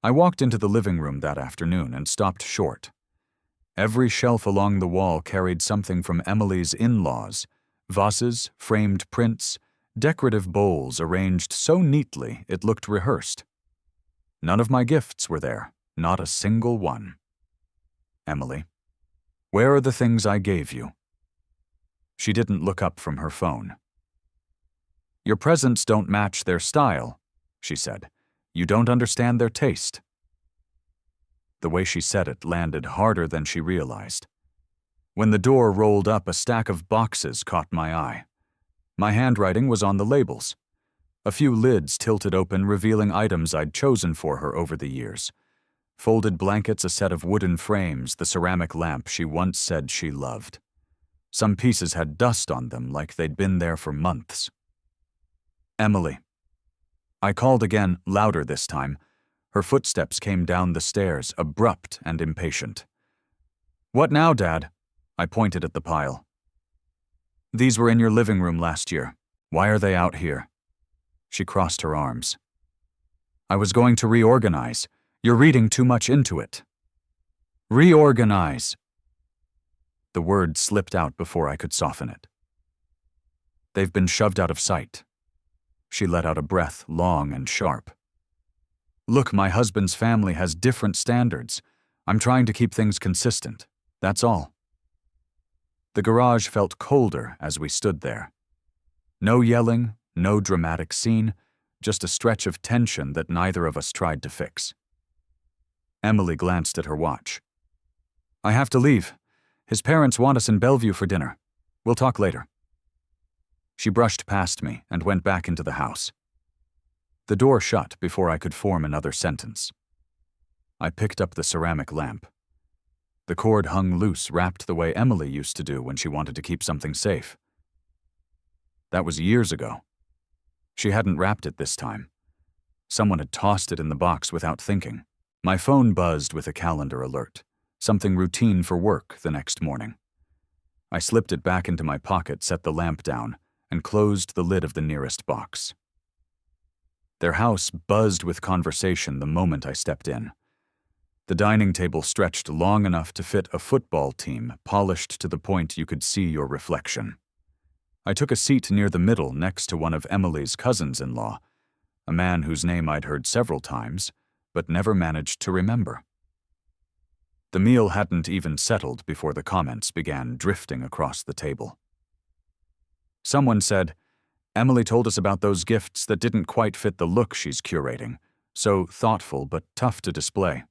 I walked into the living room that afternoon and stopped short. Every shelf along the wall carried something from Emily's in-laws: vases, framed prints, decorative bowls arranged so neatly it looked rehearsed. None of my gifts were there, not a single one. Emily, where are the things I gave you? She didn't look up from her phone. Your presents don't match their style, she said. You don't understand their taste. The way she said it landed harder than she realized. When the door rolled up, a stack of boxes caught my eye. My handwriting was on the labels. A few lids tilted open, revealing items I'd chosen for her over the years. Folded blankets, a set of wooden frames, the ceramic lamp she once said she loved. Some pieces had dust on them, like they'd been there for months. Emily. I called again, louder this time. Her footsteps came down the stairs, abrupt and impatient. What now, Dad? I pointed at the pile. These were in your living room last year. Why are they out here? She crossed her arms. I was going to reorganize. You're reading too much into it. Reorganize. The word slipped out before I could soften it. They've been shoved out of sight. She let out a breath, long and sharp. Look, my husband's family has different standards. I'm trying to keep things consistent. That's all. The garage felt colder as we stood there. No yelling, no dramatic scene, just a stretch of tension that neither of us tried to fix. Emily glanced at her watch. I have to leave. His parents want us in Bellevue for dinner. We'll talk later. She brushed past me and went back into the house. The door shut before I could form another sentence. I picked up the ceramic lamp. The cord hung loose, wrapped the way Emily used to do when she wanted to keep something safe. That was years ago. She hadn't wrapped it this time. Someone had tossed it in the box without thinking. My phone buzzed with a calendar alert, something routine for work the next morning. I slipped it back into my pocket, set the lamp down, and closed the lid of the nearest box. Their house buzzed with conversation the moment I stepped in. The dining table stretched long enough to fit a football team, polished to the point you could see your reflection. I took a seat near the middle next to one of Emily's cousins-in-law, a man whose name I'd heard several times, but never managed to remember. The meal hadn't even settled before the comments began drifting across the table. Someone said, Emily told us about those gifts that didn't quite fit the look she's curating, so thoughtful but tough to display.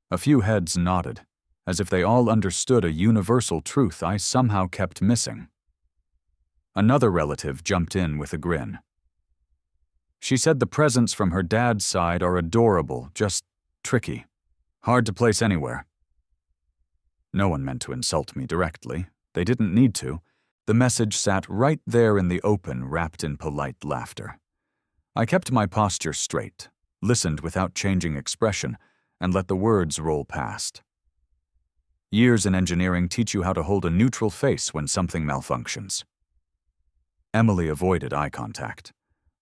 A few heads nodded, as if they all understood a universal truth I somehow kept missing. Another relative jumped in with a grin. She said the presents from her dad's side are adorable, just tricky. Hard to place anywhere. No one meant to insult me directly. They didn't need to. The message sat right there in the open, wrapped in polite laughter. I kept my posture straight, listened without changing expression, and let the words roll past. Years in engineering teach you how to hold a neutral face when something malfunctions. Emily avoided eye contact.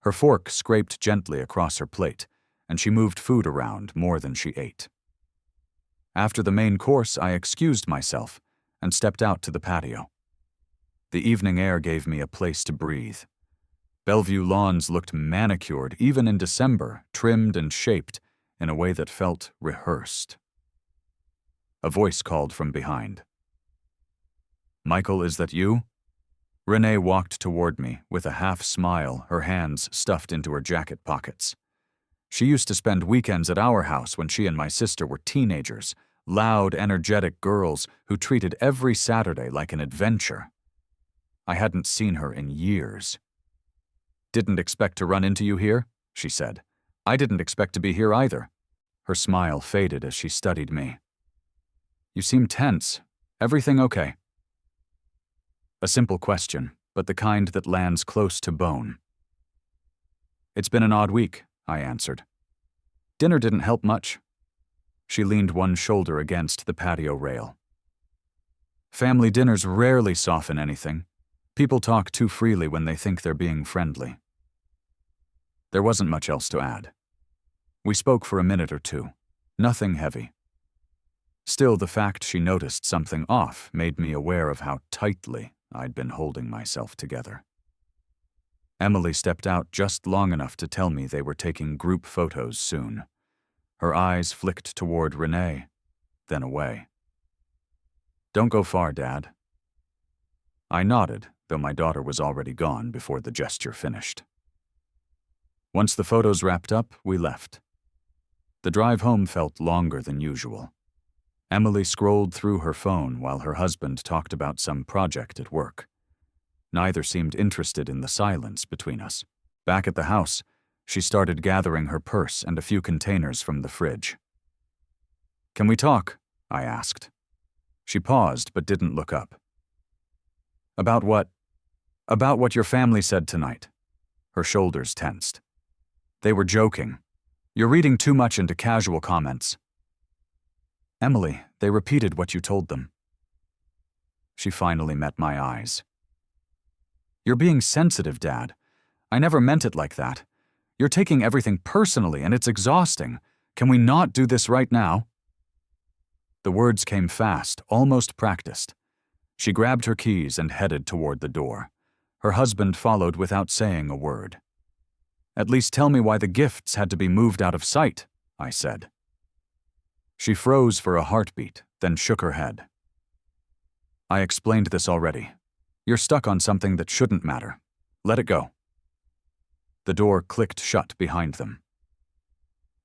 Her fork scraped gently across her plate, and she moved food around more than she ate. After the main course, I excused myself and stepped out to the patio. The evening air gave me a place to breathe. Bellevue lawns looked manicured even in December, trimmed and shaped in a way that felt rehearsed. A voice called from behind. Michael, is that you? Renee walked toward me with a half smile, her hands stuffed into her jacket pockets. She used to spend weekends at our house when she and my sister were teenagers, loud, energetic girls who treated every Saturday like an adventure. I hadn't seen her in years. Didn't expect to run into you here, she said. I didn't expect to be here either. Her smile faded as she studied me. You seem tense. Everything okay? A simple question, but the kind that lands close to bone. It's been an odd week, I answered. Dinner didn't help much. She leaned one shoulder against the patio rail. Family dinners rarely soften anything. People talk too freely when they think they're being friendly. There wasn't much else to add. We spoke for a minute or two. Nothing heavy. Still, the fact she noticed something off made me aware of how tightly I'd been holding myself together. Emily stepped out just long enough to tell me they were taking group photos soon. Her eyes flicked toward Renee, then away. "Don't go far, Dad." I nodded, though my daughter was already gone before the gesture finished. Once the photos wrapped up, we left. The drive home felt longer than usual. Emily scrolled through her phone while her husband talked about some project at work. Neither seemed interested in the silence between us. Back at the house, she started gathering her purse and a few containers from the fridge. "Can we talk?" I asked. She paused but didn't look up. "About what? About what your family said tonight." Her shoulders tensed. "They were joking. You're reading too much into casual comments." "Emily, they repeated what you told them." She finally met my eyes. "You're being sensitive, Dad. I never meant it like that. You're taking everything personally, and it's exhausting. Can we not do this right now?" The words came fast, almost practiced. She grabbed her keys and headed toward the door. Her husband followed without saying a word. "At least tell me why the gifts had to be moved out of sight," I said. She froze for a heartbeat, then shook her head. "I explained this already. You're stuck on something that shouldn't matter. Let it go." The door clicked shut behind them.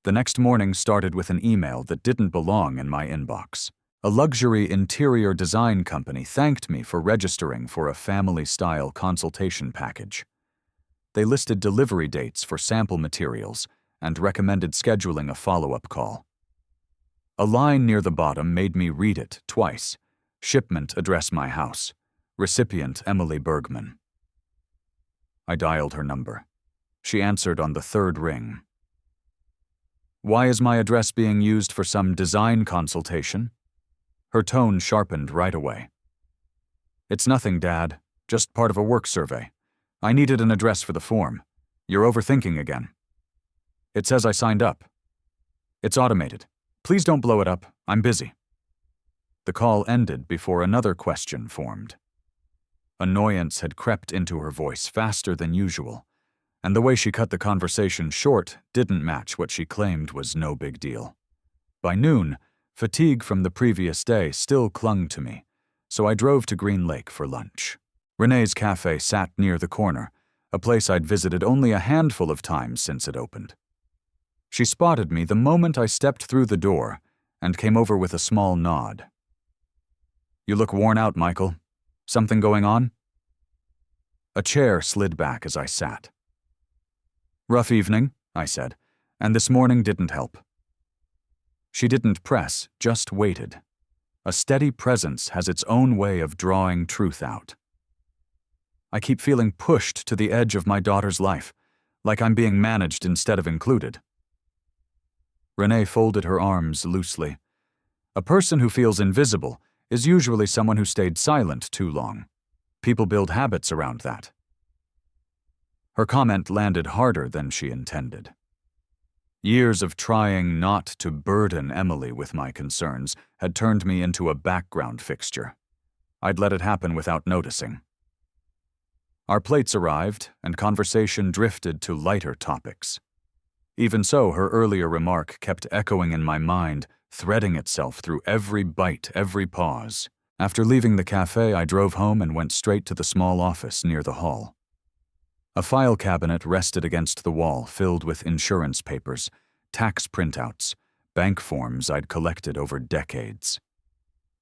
The next morning started with an email that didn't belong in my inbox. A luxury interior design company thanked me for registering for a family-style consultation package. They listed delivery dates for sample materials and recommended scheduling a follow-up call. A line near the bottom made me read it twice. "Shipment address my house. Recipient Emily Bergman." I dialed her number. She answered on the third ring. "Why is my address being used for some design consultation?" Her tone sharpened right away. "It's nothing, Dad. Just part of a work survey. I needed an address for the form. You're overthinking again. It says I signed up. It's automated. Please don't blow it up. I'm busy." The call ended before another question formed. Annoyance had crept into her voice faster than usual, and the way she cut the conversation short didn't match what she claimed was no big deal. By noon, fatigue from the previous day still clung to me, so I drove to Green Lake for lunch. Renee's cafe sat near the corner, a place I'd visited only a handful of times since it opened. She spotted me the moment I stepped through the door and came over with a small nod. "You look worn out, Michael. Something going on?" A chair slid back as I sat. "Rough evening," I said, "and this morning didn't help." She didn't press, just waited. A steady presence has its own way of drawing truth out. "I keep feeling pushed to the edge of my daughter's life, like I'm being managed instead of included." Renee folded her arms loosely. "A person who feels invisible is usually someone who stayed silent too long. People build habits around that." Her comment landed harder than she intended. Years of trying not to burden Emily with my concerns had turned me into a background fixture. I'd let it happen without noticing. Our plates arrived, and conversation drifted to lighter topics. Even so, her earlier remark kept echoing in my mind, threading itself through every bite, every pause. After leaving the cafe, I drove home and went straight to the small office near the hall. A file cabinet rested against the wall, filled with insurance papers, tax printouts, bank forms I'd collected over decades.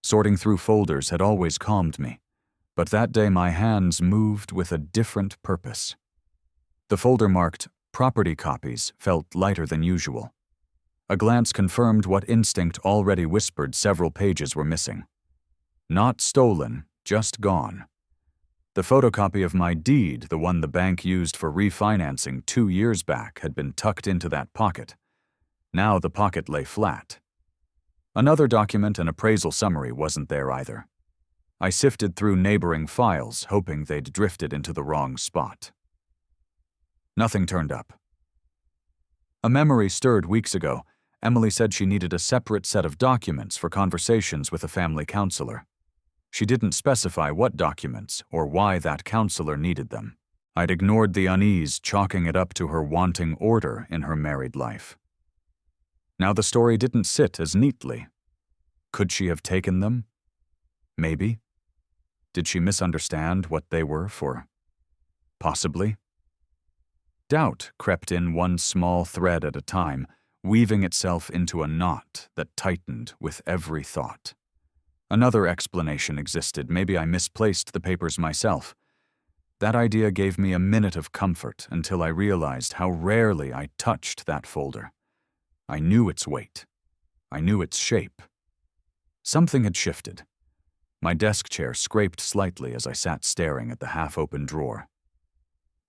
Sorting through folders had always calmed me, but that day my hands moved with a different purpose. The folder marked "Property Copies" felt lighter than usual. A glance confirmed what instinct already whispered several pages were missing. Not stolen, just gone. The photocopy of my deed, the one the bank used for refinancing 2 years back, had been tucked into that pocket. Now the pocket lay flat. Another document, an appraisal summary, wasn't there either. I sifted through neighboring files, hoping they'd drifted into the wrong spot. Nothing turned up. A memory stirred weeks ago. Emily said she needed a separate set of documents for conversations with a family counselor. She didn't specify what documents or why that counselor needed them. I'd ignored the unease, chalking it up to her wanting order in her married life. Now the story didn't sit as neatly. Could she have taken them? Maybe. Did she misunderstand what they were for? Possibly. Doubt crept in one small thread at a time, weaving itself into a knot that tightened with every thought. Another explanation existed. Maybe I misplaced the papers myself. That idea gave me a minute of comfort until I realized how rarely I touched that folder. I knew its weight. I knew its shape. Something had shifted. My desk chair scraped slightly as I sat staring at the half-open drawer.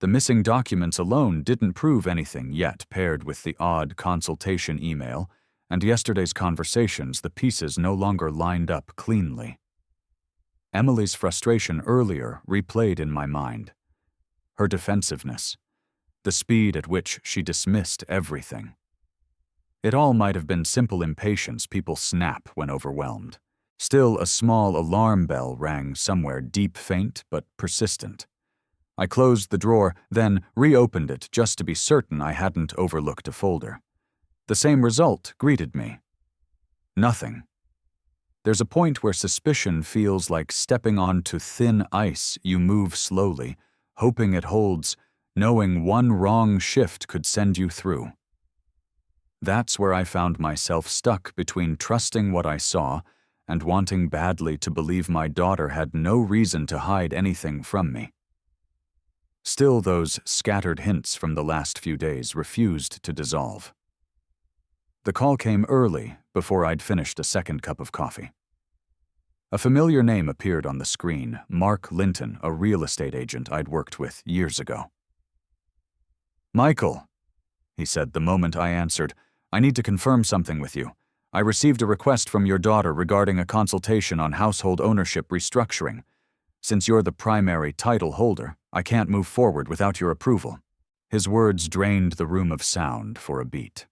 The missing documents alone didn't prove anything yet. Paired with the odd consultation email and yesterday's conversations, the pieces no longer lined up cleanly. Emily's frustration earlier replayed in my mind. Her defensiveness, the speed at which she dismissed everything. It all might have been simple impatience. People snap when overwhelmed. Still, a small alarm bell rang somewhere, deep, faint, but persistent. I closed the drawer, then reopened it just to be certain I hadn't overlooked a folder. The same result greeted me. Nothing. There's a point where suspicion feels like stepping onto thin ice. You move slowly, hoping it holds, knowing one wrong shift could send you through. That's where I found myself stuck between trusting what I saw and wanting badly to believe my daughter had no reason to hide anything from me. Still, those scattered hints from the last few days refused to dissolve. The call came early, before I'd finished a second cup of coffee. A familiar name appeared on the screen, Mark Linton, a real estate agent I'd worked with years ago. "Michael," he said the moment I answered, "I need to confirm something with you. I received a request from your daughter regarding a consultation on household ownership restructuring. Since you're the primary title holder, I can't move forward without your approval." His words drained the room of sound for a beat.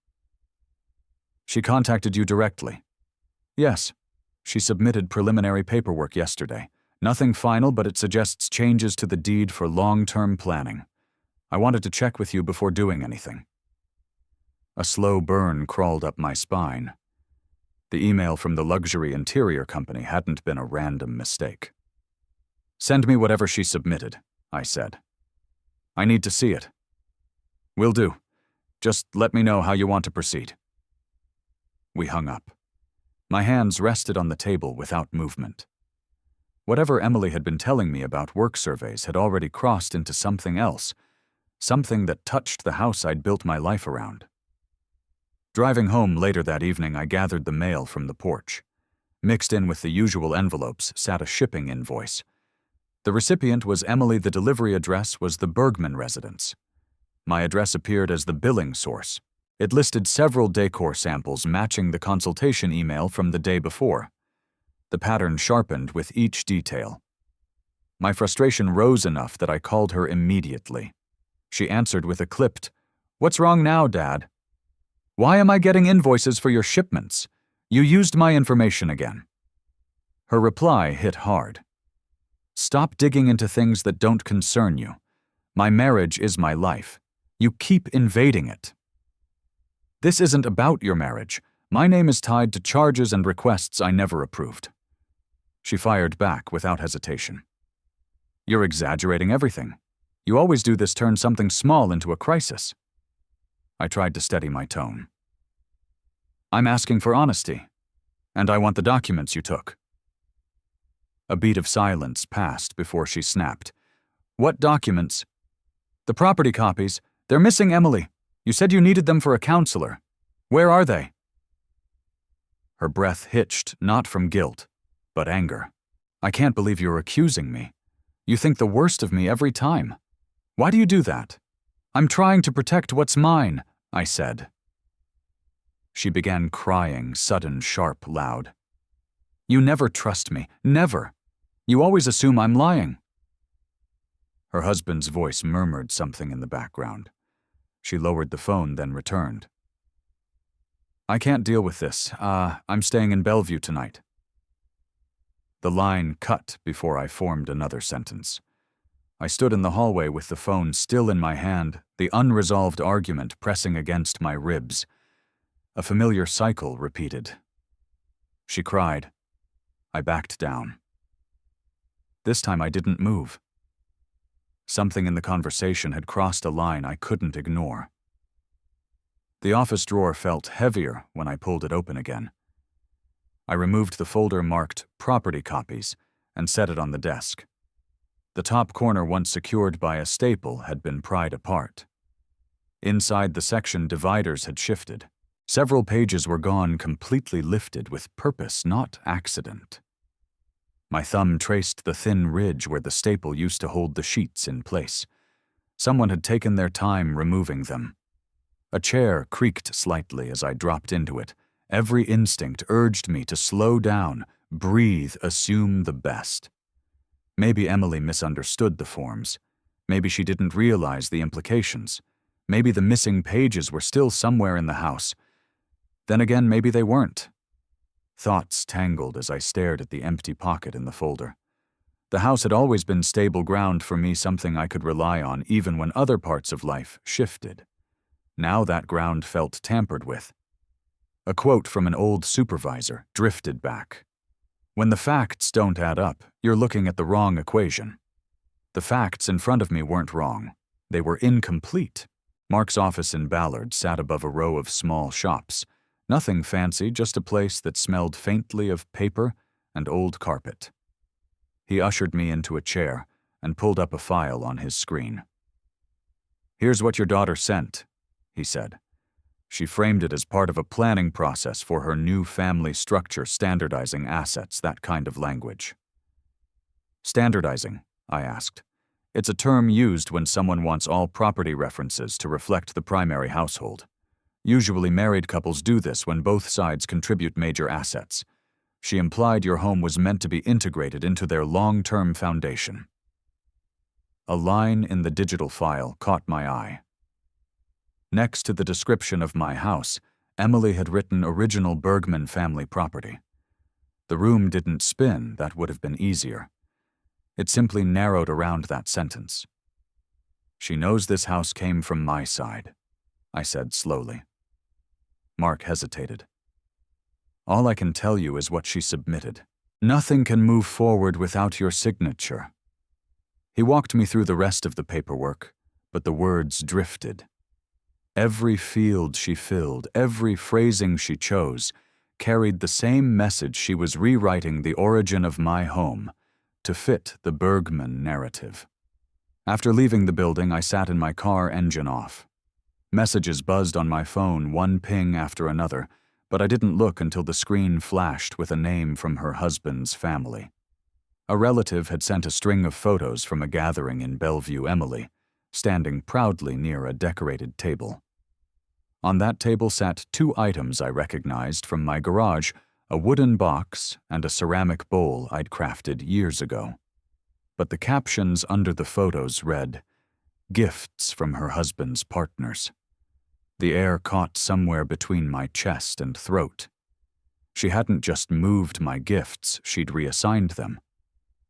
"She contacted you directly?" "Yes. She submitted preliminary paperwork yesterday. Nothing final, but it suggests changes to the deed for long-term planning. I wanted to check with you before doing anything." A slow burn crawled up my spine. The email from the luxury interior company hadn't been a random mistake. "Send me whatever she submitted," I said. "I need to see it." "Will do. Just let me know how you want to proceed." We hung up. My hands rested on the table without movement. Whatever Emily had been telling me about work surveys had already crossed into something else, something that touched the house I'd built my life around. Driving home later that evening, I gathered the mail from the porch. Mixed in with the usual envelopes sat a shipping invoice. The recipient was Emily. The delivery address was the Bergman residence. My address appeared as the billing source. It listed several decor samples matching the consultation email from the day before. The pattern sharpened with each detail. My frustration rose enough that I called her immediately. She answered with a clipped, "What's wrong now, Dad?" "Why am I getting invoices for your shipments? You used my information again." Her reply hit hard. "Stop digging into things that don't concern you. My marriage is my life. You keep invading it." "This isn't about your marriage. My name is tied to charges and requests I never approved." She fired back without hesitation. "You're exaggerating everything. You always do this, turn something small into a crisis." I tried to steady my tone. "I'm asking for honesty, and I want the documents you took." A beat of silence passed before she snapped. "What documents?" "The property copies. They're missing, Emily. You said you needed them for a counselor. Where are they?" Her breath hitched, not from guilt, but anger. "I can't believe you're accusing me. You think the worst of me every time. Why do you do that?" "I'm trying to protect what's mine," I said. She began crying, sudden, sharp, loud. "You never trust me. Never. You always assume I'm lying." Her husband's voice murmured something in the background. She lowered the phone, then returned. I can't deal with this. I'm staying in Bellevue tonight. The line cut before I formed another sentence. I stood in the hallway with the phone still in my hand, the unresolved argument pressing against my ribs. A familiar cycle repeated. She cried. I backed down. This time I didn't move. Something in the conversation had crossed a line I couldn't ignore. The office drawer felt heavier when I pulled it open again. I removed the folder marked Property Copies and set it on the desk. The top corner, once secured by a staple, had been pried apart. Inside the section, dividers had shifted. Several pages were gone, completely lifted with purpose, not accident. My thumb traced the thin ridge where the staple used to hold the sheets in place. Someone had taken their time removing them. A chair creaked slightly as I dropped into it. Every instinct urged me to slow down, breathe, assume the best. Maybe Emily misunderstood the forms. Maybe she didn't realize the implications. Maybe the missing pages were still somewhere in the house. Then again, maybe they weren't. Thoughts tangled as I stared at the empty pocket in the folder. The house had always been stable ground for me, something I could rely on even when other parts of life shifted. Now that ground felt tampered with. A quote from an old supervisor drifted back. When the facts don't add up, you're looking at the wrong equation. The facts in front of me weren't wrong. They were incomplete. Mark's office in Ballard sat above a row of small shops. Nothing fancy, just a place that smelled faintly of paper and old carpet. He ushered me into a chair and pulled up a file on his screen. "Here's what your daughter sent," he said. She framed it as part of a planning process for her new family structure, standardizing assets, that kind of language. "Standardizing?" I asked. "It's a term used when someone wants all property references to reflect the primary household. Usually married couples do this when both sides contribute major assets. She implied your home was meant to be integrated into their long-term foundation." A line in the digital file caught my eye. Next to the description of my house, Emily had written original Bergman family property. The room didn't spin, that would have been easier. It simply narrowed around that sentence. "She knows this house came from my side," I said slowly. Mark hesitated. "All I can tell you is what she submitted. Nothing can move forward without your signature." He walked me through the rest of the paperwork, but the words drifted. Every field she filled, every phrasing she chose, carried the same message. She was rewriting the origin of my home to fit the Bergman narrative. After leaving the building, I sat in my car, engine off. Messages buzzed on my phone, one ping after another, but I didn't look until the screen flashed with a name from her husband's family. A relative had sent a string of photos from a gathering in Bellevue, Emily, standing proudly near a decorated table. On that table sat two items I recognized from my garage, a wooden box and a ceramic bowl I'd crafted years ago. But the captions under the photos read, "Gifts from her husband's partners." The air caught somewhere between my chest and throat. She hadn't just moved my gifts, she'd reassigned them.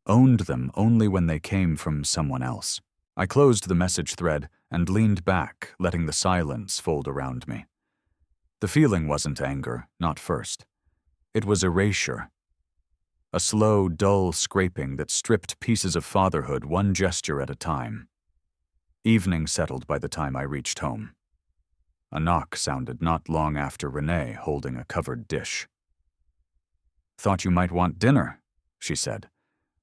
Owned them only when they came from someone else. I closed the message thread and leaned back, letting the silence fold around me. The feeling wasn't anger, not first. It was erasure. A slow, dull scraping that stripped pieces of fatherhood one gesture at a time. Evening settled by the time I reached home. A knock sounded not long after Renee holding a covered dish. "Thought you might want dinner," she said.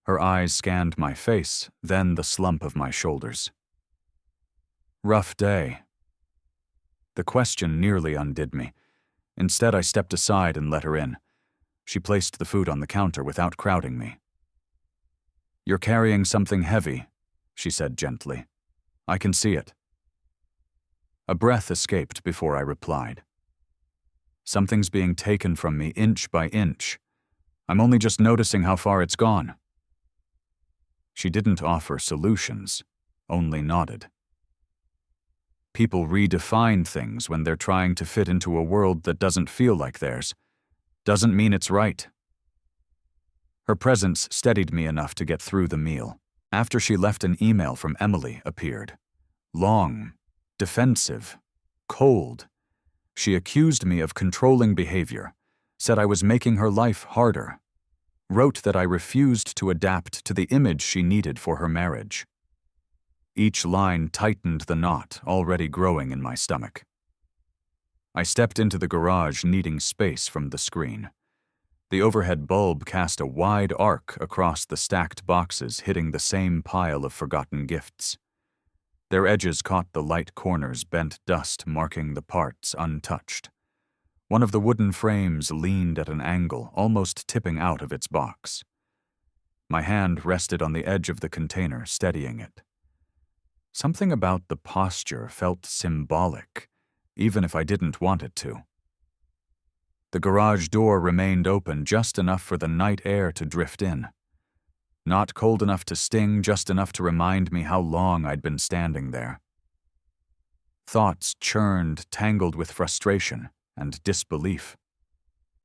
Her eyes scanned my face, then the slump of my shoulders. "Rough day." The question nearly undid me. Instead, I stepped aside and let her in. She placed the food on the counter without crowding me. "You're carrying something heavy," she said gently. "I can see it." A breath escaped before I replied. "Something's being taken from me inch by inch. I'm only just noticing how far it's gone." She didn't offer solutions, only nodded. People redefine things when they're trying to fit into a world that doesn't feel like theirs. Doesn't mean it's right. Her presence steadied me enough to get through the meal. After she left, an email from Emily appeared. Long, defensive, cold. She accused me of controlling behavior, said I was making her life harder, wrote that I refused to adapt to the image she needed for her marriage. Each line tightened the knot already growing in my stomach. I stepped into the garage, needing space from the screen. The overhead bulb cast a wide arc across the stacked boxes, hitting the same pile of forgotten gifts. Their edges caught the light corners, bent dust marking the parts untouched. One of the wooden frames leaned at an angle, almost tipping out of its box. My hand rested on the edge of the container, steadying it. Something about the posture felt symbolic, even if I didn't want it to. The garage door remained open just enough for the night air to drift in. Not cold enough to sting, just enough to remind me how long I'd been standing there. Thoughts churned, tangled with frustration and disbelief.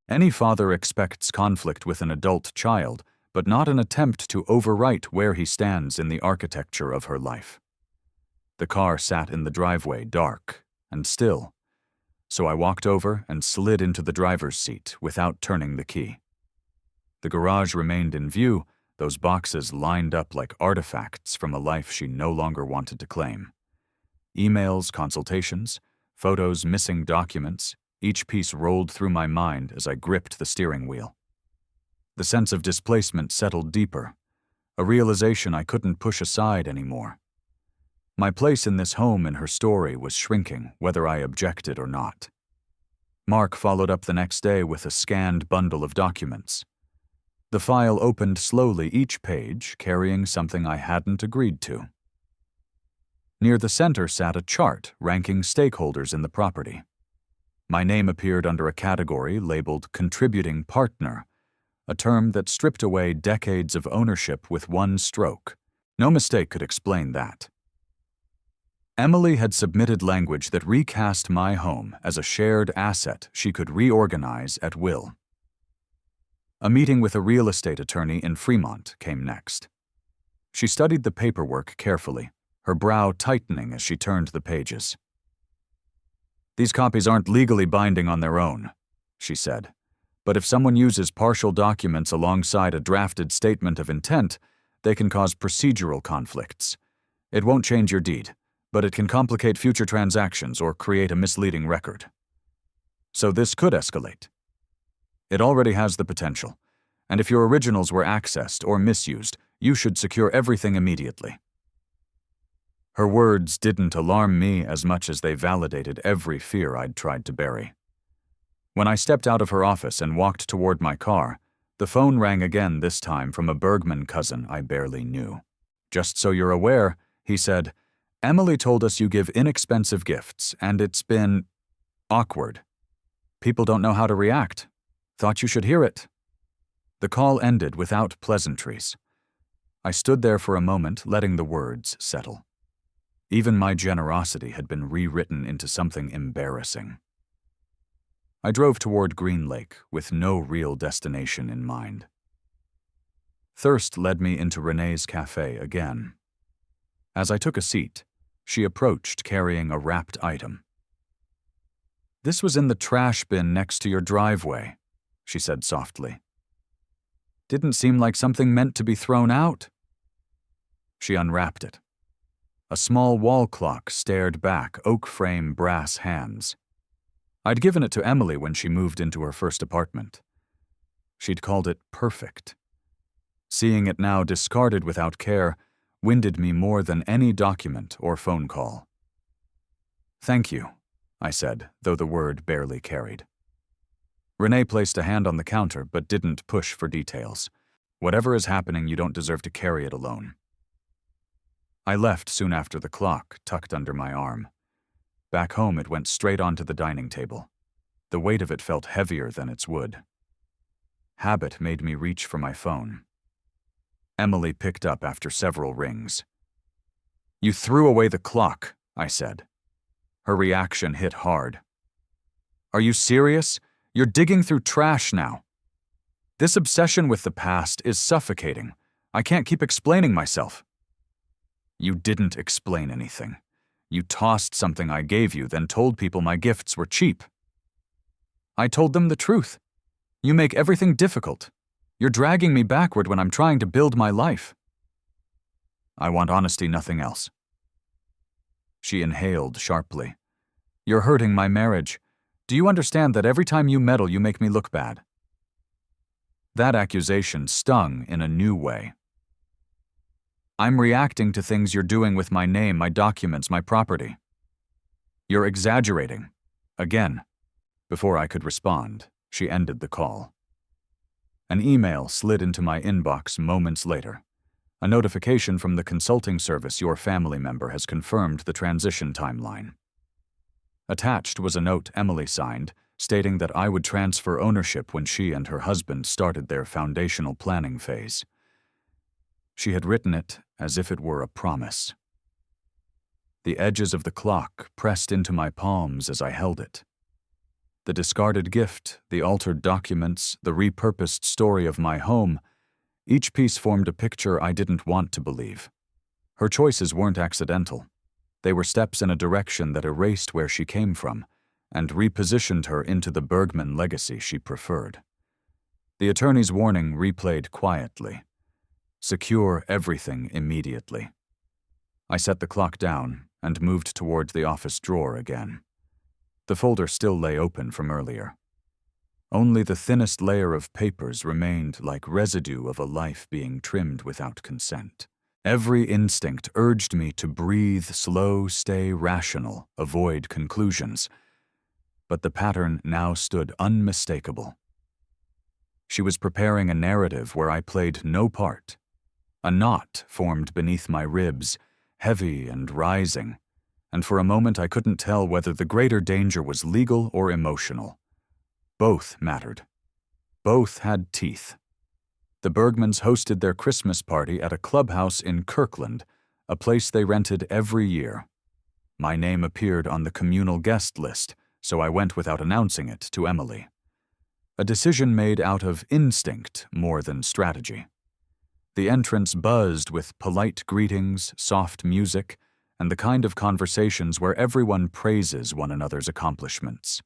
Any father expects conflict with an adult child, but not an attempt to overwrite where he stands in the architecture of her life. The car sat in the driveway, dark and still, so I walked over and slid into the driver's seat without turning the key. The garage remained in view, those boxes lined up like artifacts from a life she no longer wanted to claim. Emails, consultations, photos, missing documents, each piece rolled through my mind as I gripped the steering wheel. The sense of displacement settled deeper, a realization I couldn't push aside anymore. My place in this home and her story was shrinking, whether I objected or not. Mark followed up the next day with a scanned bundle of documents. The file opened slowly, each page carrying something I hadn't agreed to. Near the center sat a chart ranking stakeholders in the property. My name appeared under a category labeled Contributing Partner, a term that stripped away decades of ownership with one stroke. No mistake could explain that. Emily had submitted language that recast my home as a shared asset she could reorganize at will. A meeting with a real estate attorney in Fremont came next. She studied the paperwork carefully, her brow tightening as she turned the pages. "These copies aren't legally binding on their own," she said, "but if someone uses partial documents alongside a drafted statement of intent, they can cause procedural conflicts. It won't change your deed, but it can complicate future transactions or create a misleading record. So this could escalate. It already has the potential, and if your originals were accessed or misused, you should secure everything immediately." Her words didn't alarm me as much as they validated every fear I'd tried to bury. When I stepped out of her office and walked toward my car, the phone rang again, this time from a Bergman cousin I barely knew. "Just so you're aware," he said, "Emily told us you give inexpensive gifts, and it's been awkward. People don't know how to react. Thought you should hear it." The call ended without pleasantries. I stood there for a moment, letting the words settle. Even my generosity had been rewritten into something embarrassing. I drove toward Green Lake with no real destination in mind. Thirst led me into Renee's cafe again. As I took a seat, she approached carrying a wrapped item. "This was in the trash bin next to your driveway," she said softly. "Didn't seem like something meant to be thrown out." She unwrapped it. A small wall clock stared back, oak frame brass hands. I'd given it to Emily when she moved into her first apartment. She'd called it perfect. Seeing it now discarded without care winded me more than any document or phone call. "Thank you," I said, though the word barely carried. Renee placed a hand on the counter but didn't push for details. "Whatever is happening, you don't deserve to carry it alone." I left soon after the clock, tucked under my arm. Back home, it went straight onto the dining table. The weight of it felt heavier than its wood. Habit made me reach for my phone. Emily picked up after several rings. "You threw away the clock," I said. Her reaction hit hard. Are you serious? You're digging through trash now. This obsession with the past is suffocating. I can't keep explaining myself. You didn't explain anything. You tossed something I gave you, then told people my gifts were cheap. I told them the truth. You make everything difficult. You're dragging me backward when I'm trying to build my life. I want honesty, nothing else. She inhaled sharply. You're hurting my marriage. Do you understand that every time you meddle, you make me look bad? That accusation stung in a new way. I'm reacting to things you're doing with my name, my documents, my property. You're exaggerating. Again. Before I could respond, she ended the call. An email slid into my inbox moments later. A notification from the consulting service your family member has confirmed the transition timeline. Attached was a note Emily signed, stating that I would transfer ownership when she and her husband started their foundational planning phase. She had written it as if it were a promise. The edges of the clock pressed into my palms as I held it. The discarded gift, the altered documents, the repurposed story of my home, each piece formed a picture I didn't want to believe. Her choices weren't accidental. They were steps in a direction that erased where she came from and repositioned her into the Bergman legacy she preferred. The attorney's warning replayed quietly. Secure everything immediately. I set the clock down and moved toward the office drawer again. The folder still lay open from earlier. Only the thinnest layer of papers remained like residue of a life being trimmed without consent. Every instinct urged me to breathe slow, stay rational, avoid conclusions. But the pattern now stood unmistakable. She was preparing a narrative where I played no part. A knot formed beneath my ribs, heavy and rising, and for a moment I couldn't tell whether the greater danger was legal or emotional. Both mattered. Both had teeth. The Bergmans hosted their Christmas party at a clubhouse in Kirkland, a place they rented every year. My name appeared on the communal guest list, so I went without announcing it to Emily. A decision made out of instinct more than strategy. The entrance buzzed with polite greetings, soft music, and the kind of conversations where everyone praises one another's accomplishments.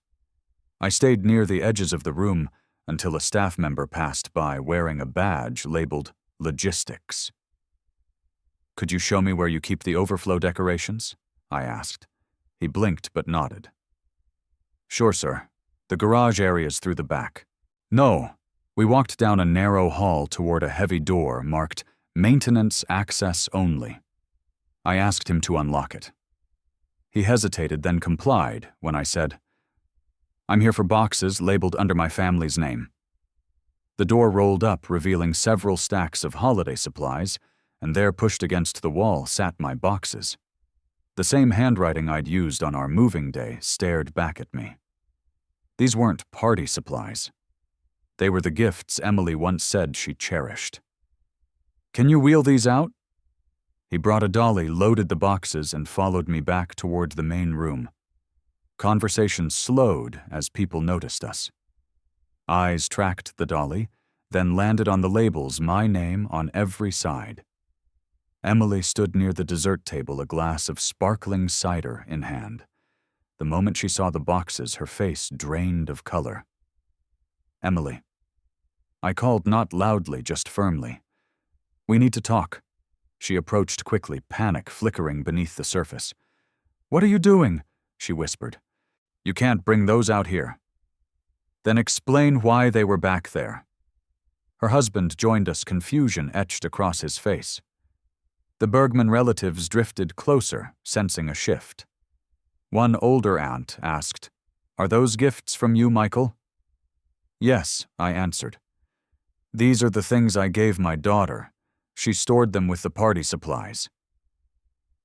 I stayed near the edges of the room until a staff member passed by wearing a badge labeled Logistics. Could you show me where you keep the overflow decorations? I asked. He blinked but nodded. Sure, sir. The garage area's through the back. No. We walked down a narrow hall toward a heavy door marked Maintenance Access Only. I asked him to unlock it. He hesitated, then complied when I said, I'm here for boxes labeled under my family's name. The door rolled up, revealing several stacks of holiday supplies, and there pushed against the wall sat my boxes. The same handwriting I'd used on our moving day stared back at me. These weren't party supplies. They were the gifts Emily once said she cherished. Can you wheel these out? He brought a dolly, loaded the boxes, and followed me back toward the main room. Conversation slowed as people noticed us. Eyes tracked the dolly, then landed on the labels, my name on every side. Emily stood near the dessert table, a glass of sparkling cider in hand. The moment she saw the boxes, her face drained of color. Emily. I called not loudly, just firmly. We need to talk. She approached quickly, panic flickering beneath the surface. What are you doing? She whispered. You can't bring those out here. Then explain why they were back there. Her husband joined us, confusion etched across his face. The Bergman relatives drifted closer, sensing a shift. One older aunt asked, Are those gifts from you, Michael? Yes, I answered. These are the things I gave my daughter. She stored them with the party supplies.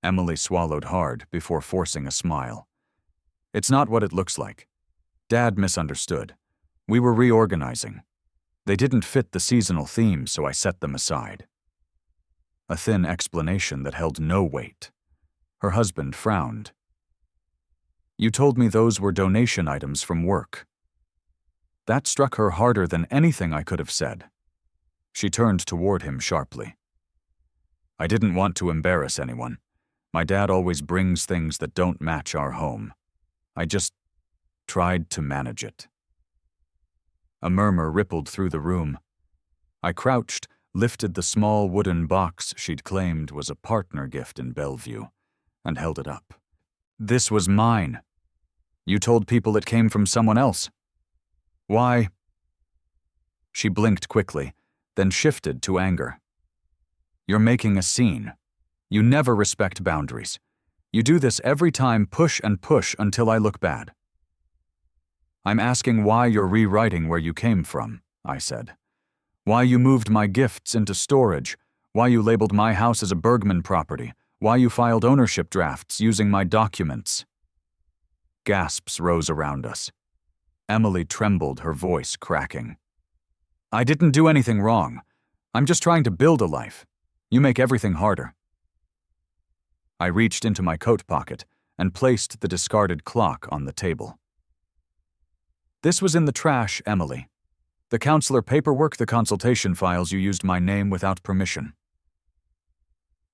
Emily swallowed hard before forcing a smile. It's not what it looks like. Dad misunderstood. We were reorganizing. They didn't fit the seasonal theme, so I set them aside. A thin explanation that held no weight. Her husband frowned. You told me those were donation items from work. That struck her harder than anything I could have said. She turned toward him sharply. I didn't want to embarrass anyone. My dad always brings things that don't match our home. I just tried to manage it. A murmur rippled through the room. I crouched, lifted the small wooden box she'd claimed was a partner gift in Bellevue, and held it up. This was mine. You told people it came from someone else. Why? She blinked quickly, then shifted to anger. You're making a scene. You never respect boundaries. You do this every time, push and push until I look bad. I'm asking why you're rewriting where you came from, I said. Why you moved my gifts into storage, why you labeled my house as a Bergman property, why you filed ownership drafts using my documents. Gasps rose around us. Emily trembled, her voice cracking. I didn't do anything wrong. I'm just trying to build a life. You make everything harder. I reached into my coat pocket and placed the discarded clock on the table. This was in the trash, Emily. The counselor paperwork, the consultation files, you used my name without permission.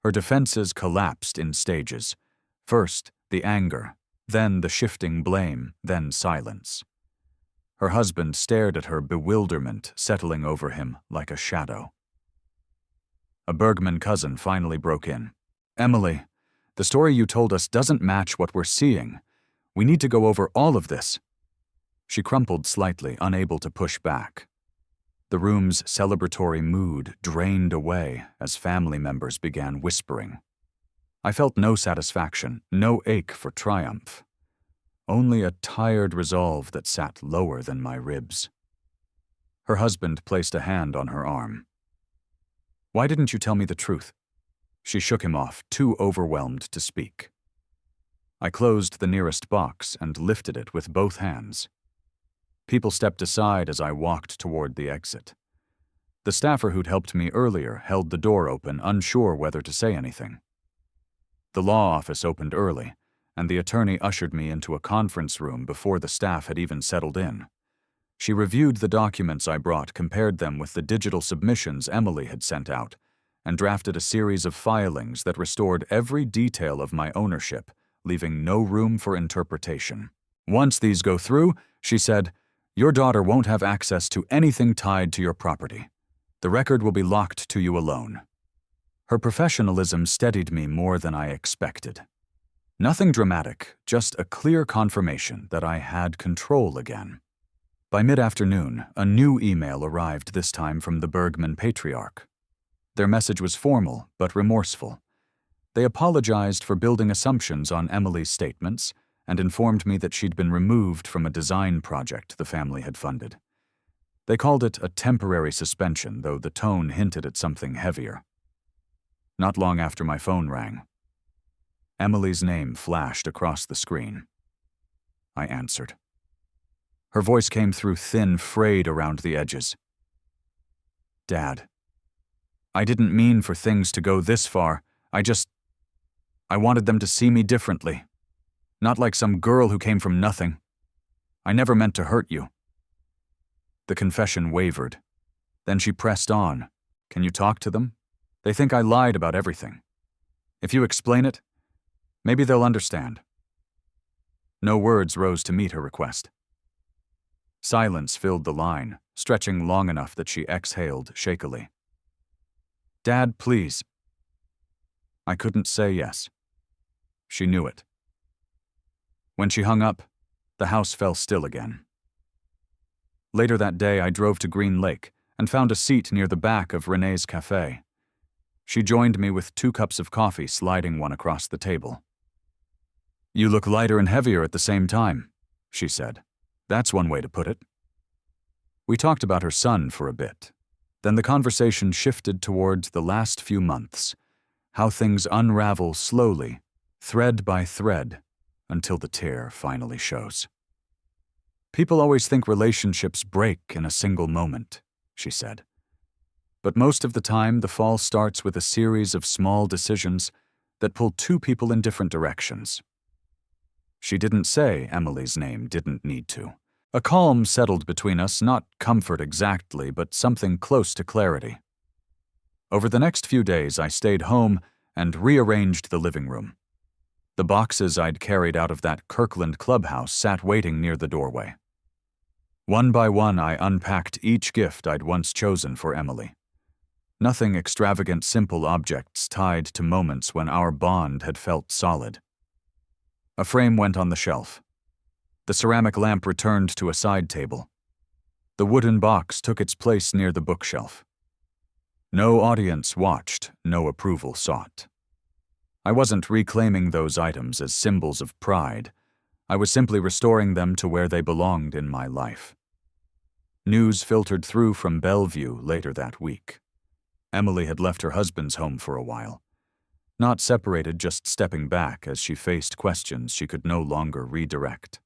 Her defenses collapsed in stages. First, the anger, then the shifting blame, then silence. Her husband stared at her, bewilderment settling over him like a shadow. A Bergman cousin finally broke in. Emily, the story you told us doesn't match what we're seeing. We need to go over all of this. She crumpled slightly, unable to push back. The room's celebratory mood drained away as family members began whispering. I felt no satisfaction, no ache for triumph. Only a tired resolve that sat lower than my ribs. Her husband placed a hand on her arm. Why didn't you tell me the truth? She shook him off, too overwhelmed to speak. I closed the nearest box and lifted it with both hands. People stepped aside as I walked toward the exit. The staffer who'd helped me earlier held the door open, unsure whether to say anything. The law office opened early, and the attorney ushered me into a conference room before the staff had even settled in. She reviewed the documents I brought, compared them with the digital submissions Emily had sent out, and drafted a series of filings that restored every detail of my ownership, leaving no room for interpretation. Once these go through, she said, your daughter won't have access to anything tied to your property. The record will be locked to you alone. Her professionalism steadied me more than I expected. Nothing dramatic, just a clear confirmation that I had control again. By mid-afternoon, a new email arrived, this time from the Bergman patriarch. Their message was formal, but remorseful. They apologized for building assumptions on Emily's statements and informed me that she'd been removed from a design project the family had funded. They called it a temporary suspension, though the tone hinted at something heavier. Not long after my phone rang. Emily's name flashed across the screen. I answered. Her voice came through thin, frayed around the edges. Dad, I didn't mean for things to go this far. I wanted them to see me differently. Not like some girl who came from nothing. I never meant to hurt you. The confession wavered. Then she pressed on. Can you talk to them? They think I lied about everything. If you explain it, maybe they'll understand. No words rose to meet her request. Silence filled the line, stretching long enough that she exhaled shakily. Dad, please. I couldn't say yes. She knew it. When she hung up, the house fell still again. Later that day, I drove to Green Lake and found a seat near the back of Renee's cafe. She joined me with 2 cups of coffee, sliding one across the table. You look lighter and heavier at the same time, she said. That's one way to put it. We talked about her son for a bit. Then the conversation shifted towards the last few months, how things unravel slowly, thread by thread, until the tear finally shows. People always think relationships break in a single moment, she said. But most of the time, the fall starts with a series of small decisions that pull 2 people in different directions. She didn't say Emily's name, didn't need to. A calm settled between us, not comfort exactly, but something close to clarity. Over the next few days, I stayed home and rearranged the living room. The boxes I'd carried out of that Kirkland clubhouse sat waiting near the doorway. One by one, I unpacked each gift I'd once chosen for Emily. Nothing extravagant, simple objects tied to moments when our bond had felt solid. A frame went on the shelf. The ceramic lamp returned to a side table. The wooden box took its place near the bookshelf. No audience watched, no approval sought. I wasn't reclaiming those items as symbols of pride. I was simply restoring them to where they belonged in my life. News filtered through from Bellevue later that week. Emily had left her husband's home for a while. Not separated, just stepping back as she faced questions she could no longer redirect.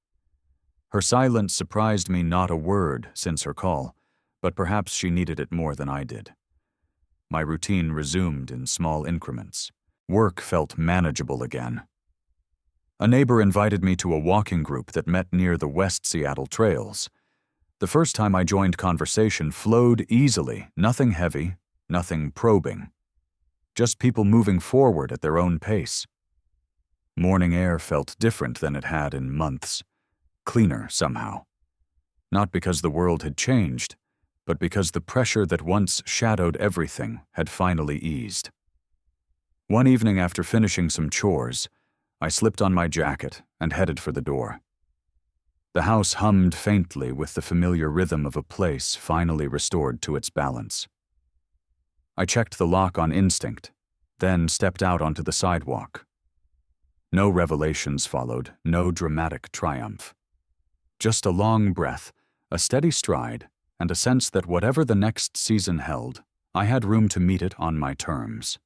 Her silence surprised me, not a word since her call, but perhaps she needed it more than I did. My routine resumed in small increments. Work felt manageable again. A neighbor invited me to a walking group that met near the West Seattle trails. The first time I joined, conversation flowed easily, nothing heavy, nothing probing. Just people moving forward at their own pace. Morning air felt different than it had in months, cleaner somehow. Not because the world had changed, but because the pressure that once shadowed everything had finally eased. One evening after finishing some chores, I slipped on my jacket and headed for the door. The house hummed faintly with the familiar rhythm of a place finally restored to its balance. I checked the lock on instinct, then stepped out onto the sidewalk. No revelations followed, no dramatic triumph. Just a long breath, a steady stride, and a sense that whatever the next season held, I had room to meet it on my terms.